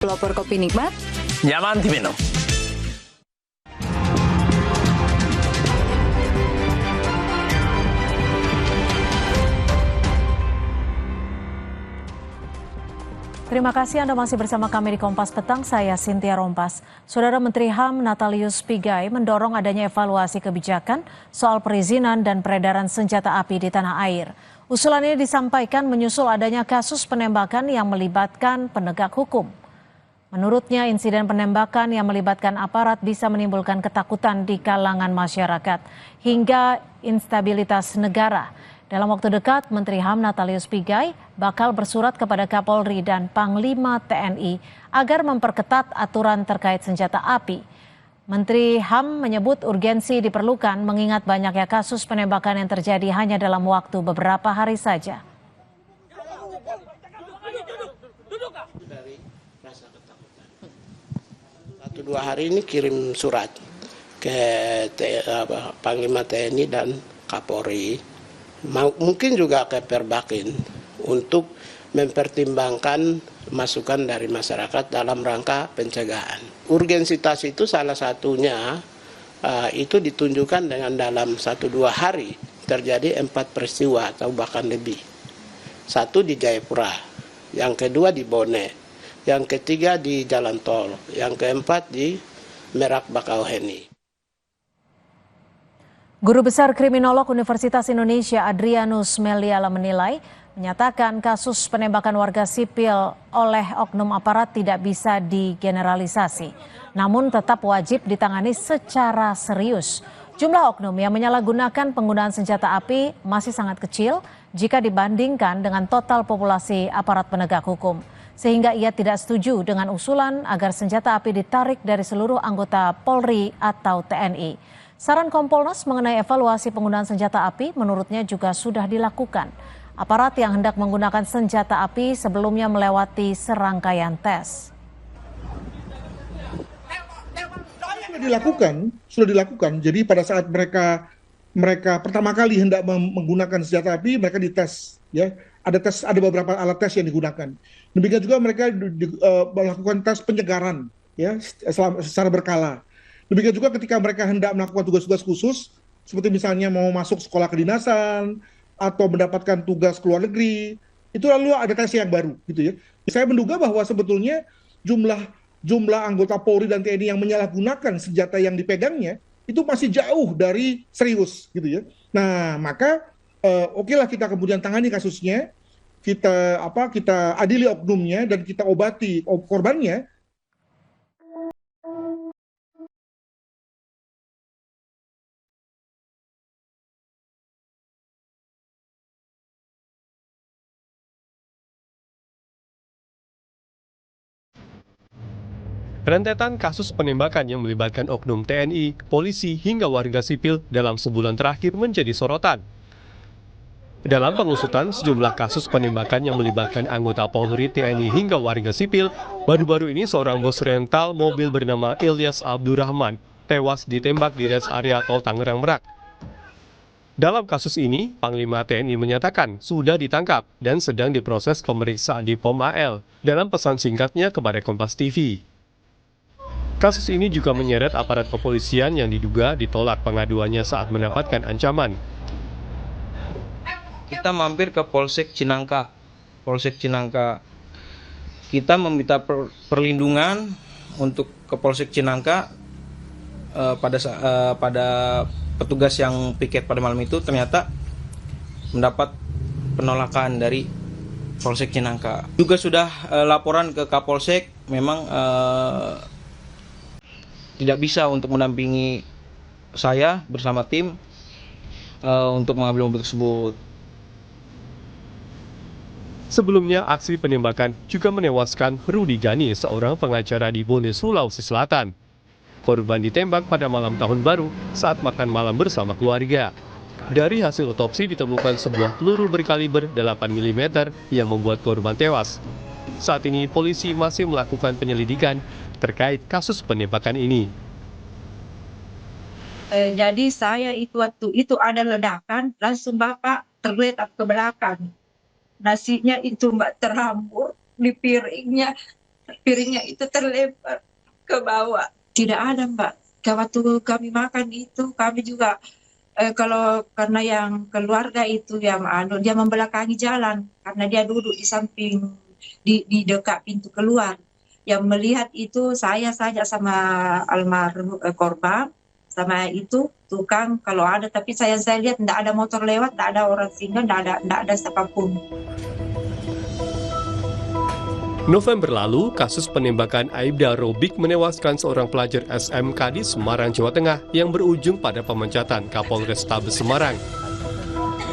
Pelopor kopi nikmat, nyaman diminum. Terima kasih Anda masih bersama kami di Kompas Petang, saya Cynthia Rompas. Saudara Menteri HAM Natalius Pigai mendorong adanya evaluasi kebijakan soal perizinan dan peredaran senjata api di tanah air. Usulan ini disampaikan menyusul adanya kasus penembakan yang melibatkan penegak hukum. Menurutnya, insiden penembakan yang melibatkan aparat bisa menimbulkan ketakutan di kalangan masyarakat hingga instabilitas negara. Dalam waktu dekat, Menteri HAM Natalius Pigai bakal bersurat kepada Kapolri dan Panglima TNI agar memperketat aturan terkait senjata api. Menteri HAM menyebut urgensi diperlukan mengingat banyaknya kasus penembakan yang terjadi hanya dalam waktu beberapa hari saja. Satu dua hari ini kirim surat ke Panglima TNI dan Kapolri. Mungkin juga ke Perbakin untuk mempertimbangkan masukan dari masyarakat dalam rangka pencegahan. Urgensitas itu salah satunya itu ditunjukkan dengan dalam 1-2 hari terjadi 4 peristiwa atau bahkan lebih. 1 di Jayapura, yang kedua di Bone, yang ketiga di Jalan Tol, yang keempat di Merak Bakauheni. Guru Besar Kriminolog Universitas Indonesia Adrianus Meliala menyatakan kasus penembakan warga sipil oleh oknum aparat tidak bisa digeneralisasi, namun tetap wajib ditangani secara serius. Jumlah oknum yang menyalahgunakan penggunaan senjata api masih sangat kecil jika dibandingkan dengan total populasi aparat penegak hukum, sehingga ia tidak setuju dengan usulan agar senjata api ditarik dari seluruh anggota Polri atau TNI. Saran Kompolnas mengenai evaluasi penggunaan senjata api menurutnya juga sudah dilakukan. Aparat yang hendak menggunakan senjata api sebelumnya melewati serangkaian tes. Sudah dilakukan. Jadi pada saat mereka pertama kali hendak menggunakan senjata api, mereka dites. Ya, ada beberapa alat tes yang digunakan. Demikian juga mereka melakukan tes penyegaran, ya, secara berkala. Demikian juga ketika mereka hendak melakukan tugas-tugas khusus, seperti misalnya mau masuk sekolah kedinasan atau mendapatkan tugas ke luar negeri, itu lalu ada tes yang baru, gitu ya. Saya menduga bahwa sebetulnya jumlah anggota Polri dan TNI yang menyalahgunakan senjata yang dipegangnya itu masih jauh dari serius, gitu ya. Nah, maka okelah kita kemudian tangani kasusnya, kita adili oknumnya dan kita obati korbannya. Rentetan kasus penembakan yang melibatkan oknum TNI, polisi, hingga warga sipil dalam sebulan terakhir menjadi sorotan. Dalam pengusutan sejumlah kasus penembakan yang melibatkan anggota Polri, TNI, hingga warga sipil, baru-baru ini seorang bos rental mobil bernama Ilyas Abdurrahman tewas ditembak di rest area tol Tangerang Merak. Dalam kasus ini, Panglima TNI menyatakan sudah ditangkap dan sedang diproses pemeriksaan di POM AL dalam pesan singkatnya kepada Kompas TV. Kasus ini juga menyeret aparat kepolisian yang diduga ditolak pengaduannya saat mendapatkan ancaman. Kita mampir ke Polsek Cinangka. Kita meminta perlindungan untuk ke Polsek Cinangka pada petugas yang piket pada malam itu ternyata mendapat penolakan dari Polsek Cinangka. Juga sudah laporan ke Kapolsek, memang tidak bisa untuk mendampingi saya bersama tim untuk mengambil mobil tersebut. Sebelumnya, aksi penembakan juga menewaskan Rudi Gani, seorang pengacara di Bone, Sulawesi Selatan. Korban ditembak pada malam tahun baru saat makan malam bersama keluarga. Dari hasil otopsi ditemukan sebuah peluru berkaliber 8 mm yang membuat korban tewas. Saat ini polisi masih melakukan penyelidikan terkait kasus penembakan ini. Jadi saya waktu itu ada ledakan, langsung Bapak tergeletak ke belakang. Nasinya itu Mbak terhambur di piringnya. piringnya itu terlempar ke bawah. Tidak ada, Mbak. Waktu kami makan itu, kami juga kalau karena yang keluarga itu yang dia membelakangi jalan karena dia duduk di samping di dekat pintu keluar. Yang melihat itu saya saja sama almarhum korban sama itu tukang kalau ada, tapi saya lihat tidak ada motor lewat, tidak ada orang singgah, tidak ada siapapun. November lalu, kasus penembakan Aibda Robik menewaskan seorang pelajar SMK di Semarang, Jawa Tengah yang berujung pada pemecatan Kapolrestabes Semarang.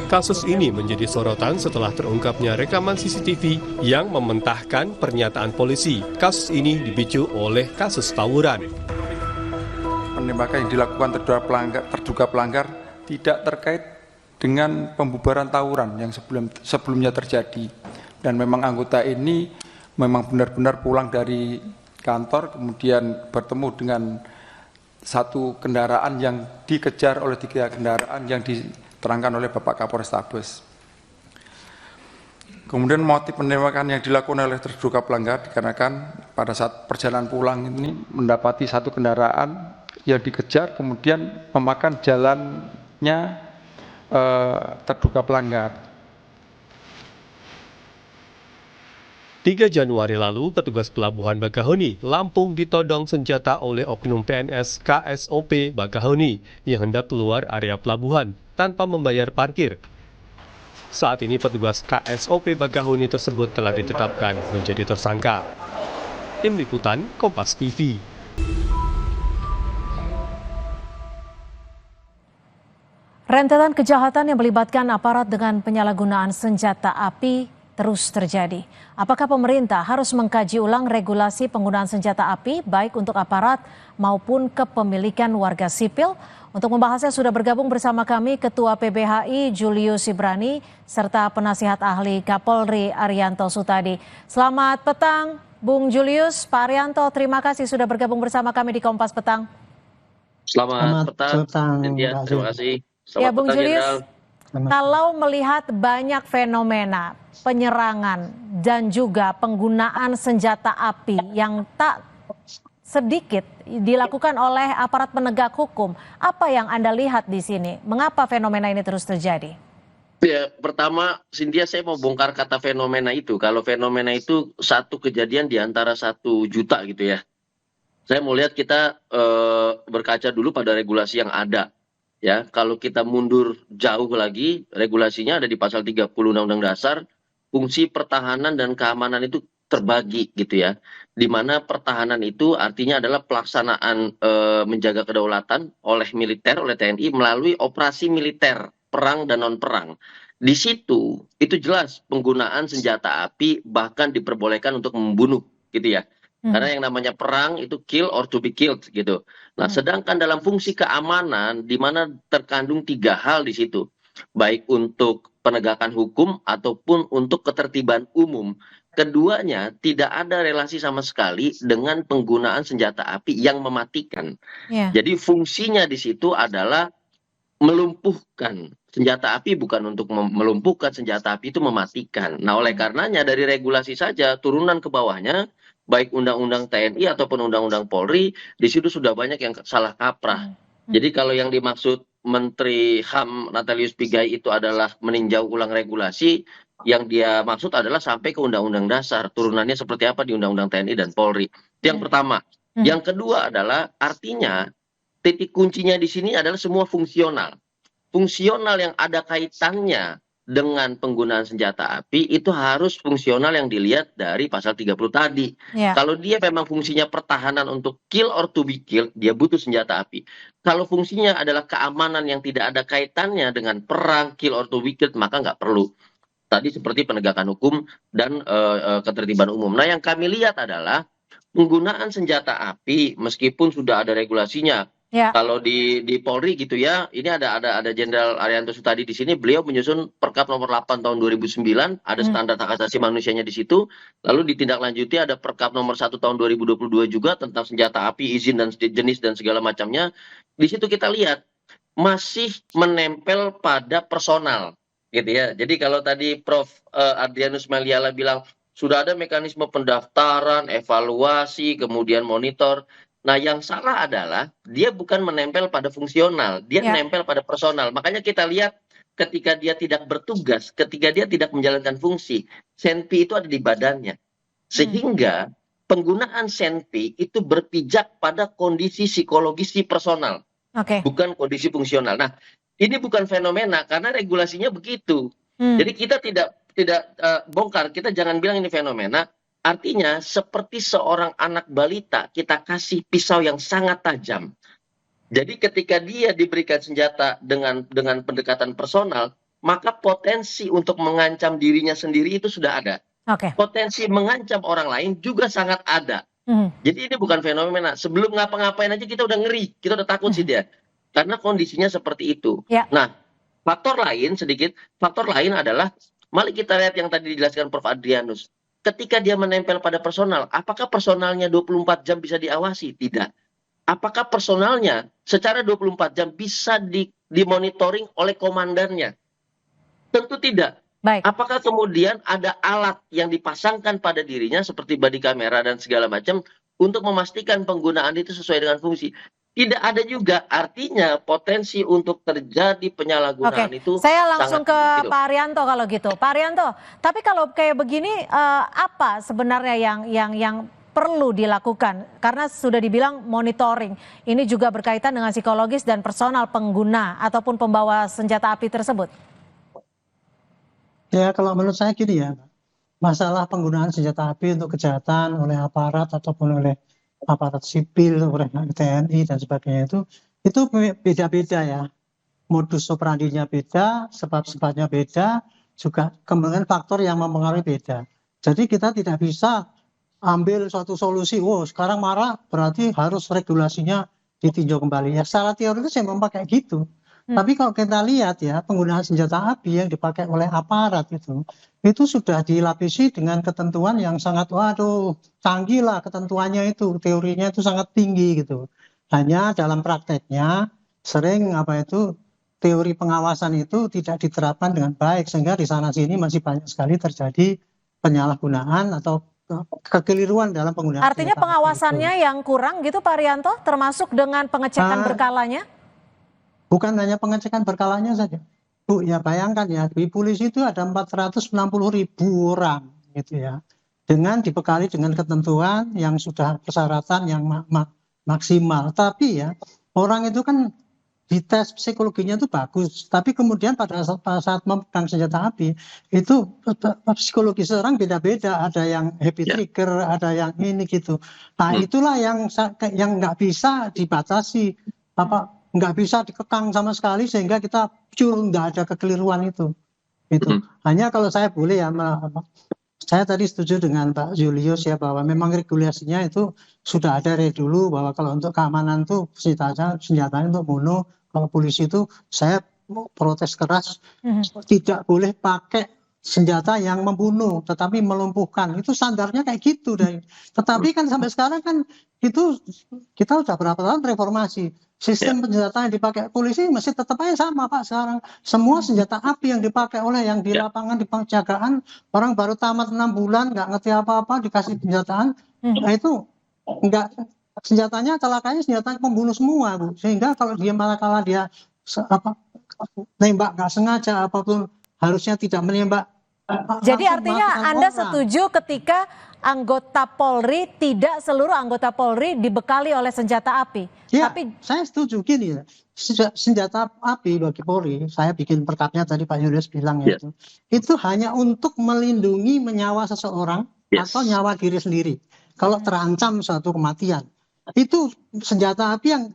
Kasus ini menjadi sorotan setelah terungkapnya rekaman CCTV yang mementahkan pernyataan polisi. Kasus ini dipicu oleh kasus tawuran. Penembakan yang dilakukan terduga pelanggar tidak terkait dengan pembubaran tawuran yang sebelumnya terjadi. Dan memang anggota ini memang benar-benar pulang dari kantor, kemudian bertemu dengan satu kendaraan yang dikejar oleh 3 kendaraan yang diterangkan oleh Bapak Kapolrestabes. Kemudian motif penembakan yang dilakukan oleh terduga pelanggar dikarenakan pada saat perjalanan pulang ini mendapati satu kendaraan yang dikejar, kemudian memakan jalannya terduga pelanggar. 3 Januari lalu, petugas pelabuhan Bakahuni, Lampung ditodong senjata oleh oknum PNS KSOP Bakahuni yang hendak keluar area pelabuhan tanpa membayar parkir. Saat ini petugas KSOP Bakahuni tersebut telah ditetapkan menjadi tersangka. Tim Liputan Kompas TV. Rentetan kejahatan yang melibatkan aparat dengan penyalahgunaan senjata api terus terjadi. Apakah pemerintah harus mengkaji ulang regulasi penggunaan senjata api baik untuk aparat maupun kepemilikan warga sipil? Untuk membahasnya sudah bergabung bersama kami Ketua PBHI Julius Ibrani serta penasihat ahli Kapolri Arianto Sutadi. Selamat petang Bung Julius, Pak Arianto, terima kasih sudah bergabung bersama kami di Kompas Petang. Selamat petang. Cynthia, terima kasih. Ya Bung Julius, kalau melihat banyak fenomena penyerangan dan juga penggunaan senjata api yang tak sedikit dilakukan oleh aparat penegak hukum, apa yang Anda lihat di sini? Mengapa fenomena ini terus terjadi? Ya, pertama, Cynthia, saya mau bongkar kata fenomena itu. Kalau fenomena itu satu kejadian di antara 1 juta gitu ya. Saya mau lihat kita berkaca dulu pada regulasi yang ada. Ya, kalau kita mundur jauh lagi, regulasinya ada di pasal 30 Undang-Undang Dasar, fungsi pertahanan dan keamanan itu terbagi gitu ya. Di mana pertahanan itu artinya adalah pelaksanaan menjaga kedaulatan oleh militer, oleh TNI melalui operasi militer, perang dan non-perang. Di situ itu jelas penggunaan senjata api bahkan diperbolehkan untuk membunuh gitu ya. Karena yang namanya perang itu kill or to be killed gitu. Nah, sedangkan dalam fungsi keamanan di mana terkandung 3 hal di situ, baik untuk penegakan hukum ataupun untuk ketertiban umum. Keduanya tidak ada relasi sama sekali dengan penggunaan senjata api yang mematikan. Jadi fungsinya di situ adalah melumpuhkan. Senjata api bukan untuk melumpuhkan, senjata api itu mematikan. Nah, oleh karenanya dari regulasi saja turunan ke bawahnya, baik undang-undang TNI ataupun undang-undang Polri, di situ sudah banyak yang salah kaprah. Jadi kalau yang dimaksud Menteri HAM Natalius Pigai itu adalah meninjau ulang regulasi, yang dia maksud adalah sampai ke undang-undang dasar, turunannya seperti apa di undang-undang TNI dan Polri. Itu yang pertama. Yang kedua adalah artinya titik kuncinya di sini adalah semua fungsional. Fungsional yang ada kaitannya dengan penggunaan senjata api itu harus fungsional yang dilihat dari pasal 30 tadi. Kalau dia memang fungsinya pertahanan untuk kill or to be killed, dia butuh senjata api. Kalau fungsinya adalah keamanan yang tidak ada kaitannya dengan perang, kill or to be killed, maka nggak perlu. Tadi seperti penegakan hukum dan ketertiban umum. Nah, yang kami lihat adalah penggunaan senjata api meskipun sudah ada regulasinya. Kalau di Polri gitu ya, ini ada Jenderal Arianto Sutadi di sini, beliau menyusun Perkap nomor 8 tahun 2009, ada standar hak asasi manusianya di situ, lalu ditindaklanjuti ada Perkap nomor 1 tahun 2022 juga tentang senjata api, izin dan jenis dan segala macamnya. Di situ kita lihat masih menempel pada personal gitu ya. Jadi kalau tadi Prof Adrianus Meliala bilang sudah ada mekanisme pendaftaran, evaluasi, kemudian monitor. Nah, yang salah adalah dia bukan menempel pada fungsional, dia Ya. menempel pada personal. Makanya kita lihat ketika dia tidak bertugas, ketika dia tidak menjalankan fungsi, senpi itu ada di badannya. Sehingga penggunaan senpi itu berpijak pada kondisi psikologis si personal, Oke. bukan kondisi fungsional. Nah, ini bukan fenomena karena regulasinya begitu. Jadi kita tidak bongkar, kita jangan bilang ini fenomena. Artinya seperti seorang anak balita kita kasih pisau yang sangat tajam. Jadi ketika dia diberikan senjata dengan pendekatan personal, maka potensi untuk mengancam dirinya sendiri itu sudah ada. Oke. Potensi mengancam orang lain juga sangat ada. Jadi ini bukan fenomena. Sebelum ngapa-ngapain aja kita udah ngeri, kita udah takut sih dia. Karena kondisinya seperti itu. Ya. Nah, faktor lain adalah, mari kita lihat yang tadi dijelaskan Prof. Adrianus. Ketika dia menempel pada personal, apakah personalnya 24 jam bisa diawasi? Tidak. Apakah personalnya secara 24 jam bisa dimonitoring oleh komandannya? Tentu tidak. Baik. Apakah kemudian ada alat yang dipasangkan pada dirinya seperti body camera dan segala macam untuk memastikan penggunaan itu sesuai dengan fungsi? Tidak ada juga. Artinya potensi untuk terjadi penyalahgunaan itu Saya langsung sangat ke kecil. Pak Arianto kalau gitu. Pak Arianto, tapi kalau kayak begini apa sebenarnya yang perlu dilakukan? Karena sudah dibilang monitoring. Ini juga berkaitan dengan psikologis dan personal pengguna ataupun pembawa senjata api tersebut. Ya, kalau menurut saya gini ya, masalah penggunaan senjata api untuk kejahatan oleh aparat ataupun oleh aparat sipil, oleh TNI dan sebagainya itu beda-beda ya. Modus operandinya beda, sebab-sebabnya beda, juga kemungkinan faktor yang mempengaruhi beda. Jadi kita tidak bisa ambil suatu solusi, sekarang marah berarti harus regulasinya ditinjau kembali. Ya secara teoritis memang pakai gitu. Tapi kalau kita lihat ya, penggunaan senjata api yang dipakai oleh aparat itu sudah dilapisi dengan ketentuan yang sangat, canggih lah ketentuannya itu, teorinya itu sangat tinggi gitu. Hanya dalam prakteknya sering teori pengawasan itu tidak diterapkan dengan baik, sehingga di sana sini masih banyak sekali terjadi penyalahgunaan atau kekeliruan dalam penggunaan. Artinya pengawasannya yang kurang gitu Pak Arianto, termasuk dengan pengecekan berkalanya? Bukan hanya pengecekan berkalanya saja, Bu, ya bayangkan ya, di polisi itu ada 460.000 orang gitu ya, dengan dibekali dengan ketentuan yang sudah persyaratan yang maksimal. Tapi ya orang itu kan dites psikologinya itu bagus, tapi kemudian pada saat memegang senjata api itu psikologi seorang beda-beda, ada yang happy trigger, ada yang ini gitu. Nah itulah yang nggak bisa dibatasi, nggak bisa dikekang sama sekali sehingga kita nggak ada kekeliruan itu. Hanya kalau saya boleh ya, saya tadi setuju dengan Pak Julius ya, bahwa memang regulasinya itu sudah ada dari dulu, bahwa kalau untuk keamanan tuh senjatanya untuk bunuh. Kalau polisi itu saya protes keras, tidak boleh pakai senjata yang membunuh tetapi melumpuhkan. Itu standarnya kayak gitu. Tetapi kan sampai sekarang kan itu kita udah berapa tahun reformasi. Sistem senjata yang dipakai polisi masih tetap aja sama Pak sekarang. Semua senjata api yang dipakai oleh yang di lapangan, di penjagaan, orang baru tamat 6 bulan nggak ngerti apa-apa dikasih senjataan, nah itu nggak, senjatanya celakanya senjata pembunuh semua, Bu. Sehingga kalau dia kalau dia nembak nggak sengaja apapun, harusnya tidak menembak. Jadi artinya Anda setuju ketika anggota Polri, tidak seluruh anggota Polri dibekali oleh senjata api? Ya, tapi saya setuju gini ya, senjata api bagi Polri, saya bikin perkapnya tadi Pak Julius bilang ya, itu hanya untuk melindungi nyawa seseorang atau nyawa diri sendiri. Kalau terancam suatu kematian, itu senjata api yang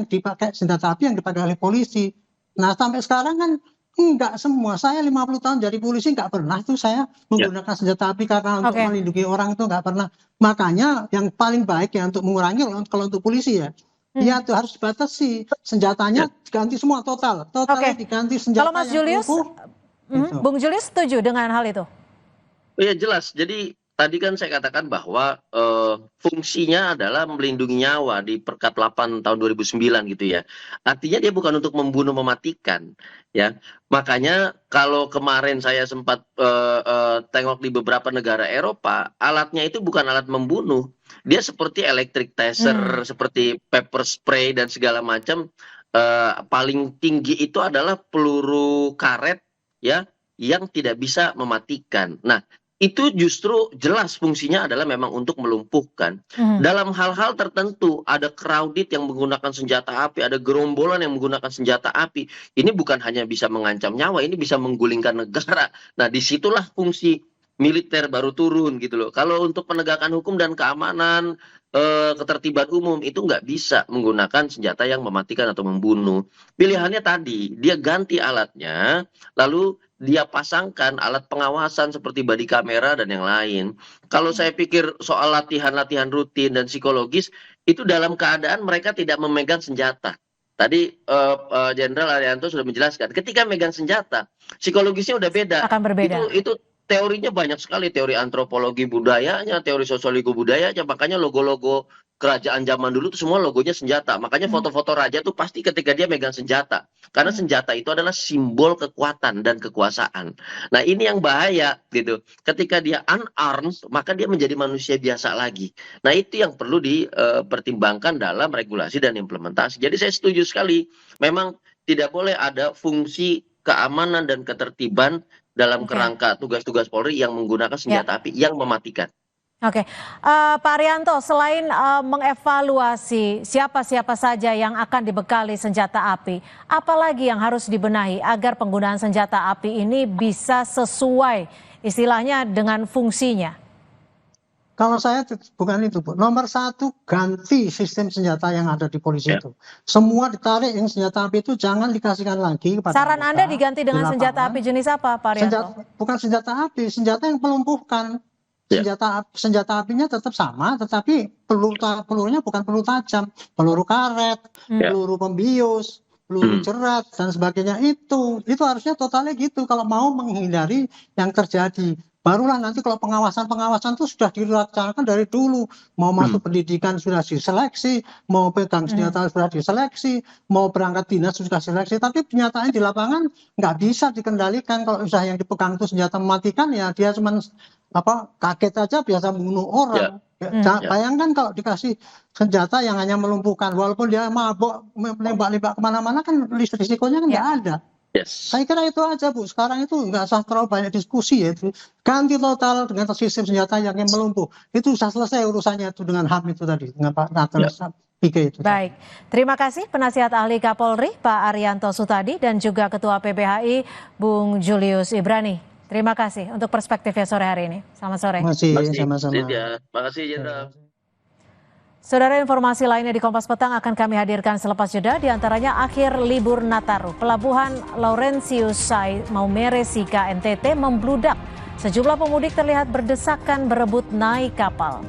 dipakai oleh polisi. Nah sampai sekarang kan enggak semua. Saya 50 tahun jadi polisi enggak pernah tuh saya menggunakan senjata api karena untuk melindungi orang, itu enggak pernah. Makanya yang paling baik ya untuk mengurangi, kalau untuk polisi ya, ya itu harus dibatasi, senjatanya diganti semua totalnya diganti senjata. Kalau Mas Julius, Bung Julius setuju dengan hal itu? Iya jelas. Jadi tadi kan saya katakan bahwa fungsinya adalah melindungi nyawa di Perkap 8 tahun 2009 gitu ya. Artinya dia bukan untuk membunuh mematikan ya. Makanya kalau kemarin saya sempat tengok di beberapa negara Eropa, alatnya itu bukan alat membunuh. Dia seperti electric taser, seperti pepper spray dan segala macam. Paling tinggi itu adalah peluru karet ya yang tidak bisa mematikan. Nah, itu justru jelas fungsinya adalah memang untuk melumpuhkan. Dalam hal-hal tertentu, ada crowded yang menggunakan senjata api, ada gerombolan yang menggunakan senjata api. Ini bukan hanya bisa mengancam nyawa, ini bisa menggulingkan negara. Nah, disitulah fungsi militer baru turun gitu loh. Kalau untuk penegakan hukum dan keamanan, ketertiban umum itu nggak bisa menggunakan senjata yang mematikan atau membunuh. Pilihannya tadi, dia ganti alatnya, lalu dia pasangkan alat pengawasan seperti body kamera dan yang lain. Kalau saya pikir soal latihan-latihan rutin dan psikologis, itu dalam keadaan mereka tidak memegang senjata. Tadi Jenderal Arianto sudah menjelaskan, ketika megang senjata, psikologisnya udah beda. Akan berbeda. Itu teorinya banyak sekali, teori antropologi budayanya, teori sosiologi budayanya, makanya logo-logo kerajaan zaman dulu tuh semua logonya senjata. Makanya foto-foto raja tuh pasti ketika dia megang senjata. Karena senjata itu adalah simbol kekuatan dan kekuasaan. Nah, ini yang bahaya gitu. Ketika dia unarmed, maka dia menjadi manusia biasa lagi. Nah, itu yang perlu dipertimbangkan dalam regulasi dan implementasi. Jadi saya setuju sekali. Memang tidak boleh ada fungsi keamanan dan ketertiban dalam kerangka tugas-tugas Polri yang menggunakan senjata api yang mematikan. Oke, Pak Arianto, selain mengevaluasi siapa-siapa saja yang akan dibekali senjata api, apalagi yang harus dibenahi agar penggunaan senjata api ini bisa sesuai istilahnya dengan fungsinya? Kalau saya bukan itu, Bu. Nomor satu, ganti sistem senjata yang ada di polisi itu. Semua ditarik yang senjata api itu jangan dikasihkan lagi kepada Saran Anda diganti dengan senjata api jenis apa, Pak Arianto? Bukan senjata api, senjata yang melumpuhkan. Senjata apinya tetap sama, tetapi pelurunya bukan peluru tajam, peluru karet, peluru pembius, peluru cerat dan sebagainya itu harusnya totalnya gitu kalau mau menghindari yang terjadi. Barulah nanti kalau pengawasan itu sudah dilaksanakan dari dulu. Mau masuk pendidikan sudah diseleksi, mau pegang senjata sudah diseleksi, mau berangkat dinas sudah diseleksi. Tapi kenyataannya di lapangan nggak bisa dikendalikan. Kalau usaha yang dipegang itu senjata mematikan, ya dia cuma kaget aja biasa membunuh orang. Bayangkan kalau dikasih senjata yang hanya melumpuhkan, walaupun dia mabok menembak-nembak kemana-mana kan risikonya kan nggak ada. Saya kira itu aja, Bu. Sekarang itu nggak usah terlalu banyak diskusi ya. Ganti total dengan sistem senjata yang melumpuh. Itu sudah selesai urusannya itu dengan HAM itu tadi, dengan Pak Natalius Pigai itu. Baik, terima kasih penasihat ahli Kapolri Pak Arianto Sutadi dan juga Ketua PBHI Bung Julius Ibrani. Terima kasih untuk perspektifnya sore hari ini. Selamat sore. Terima kasih, sama-sama. Terima kasih, Jenderal. Saudara, informasi lainnya di Kompas Petang akan kami hadirkan selepas jeda, diantaranya akhir libur Nataru. Pelabuhan Laurentius Sai Maumere Sika NTT membludak. Sejumlah pemudik terlihat berdesakan berebut naik kapal.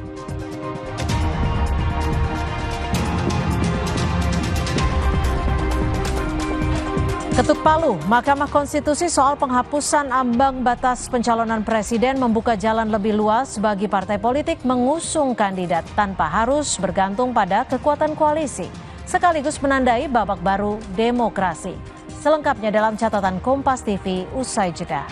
Ketuk palu, Mahkamah Konstitusi soal penghapusan ambang batas pencalonan presiden membuka jalan lebih luas bagi partai politik mengusung kandidat tanpa harus bergantung pada kekuatan koalisi. Sekaligus menandai babak baru demokrasi. Selengkapnya dalam catatan Kompas TV usai jeda.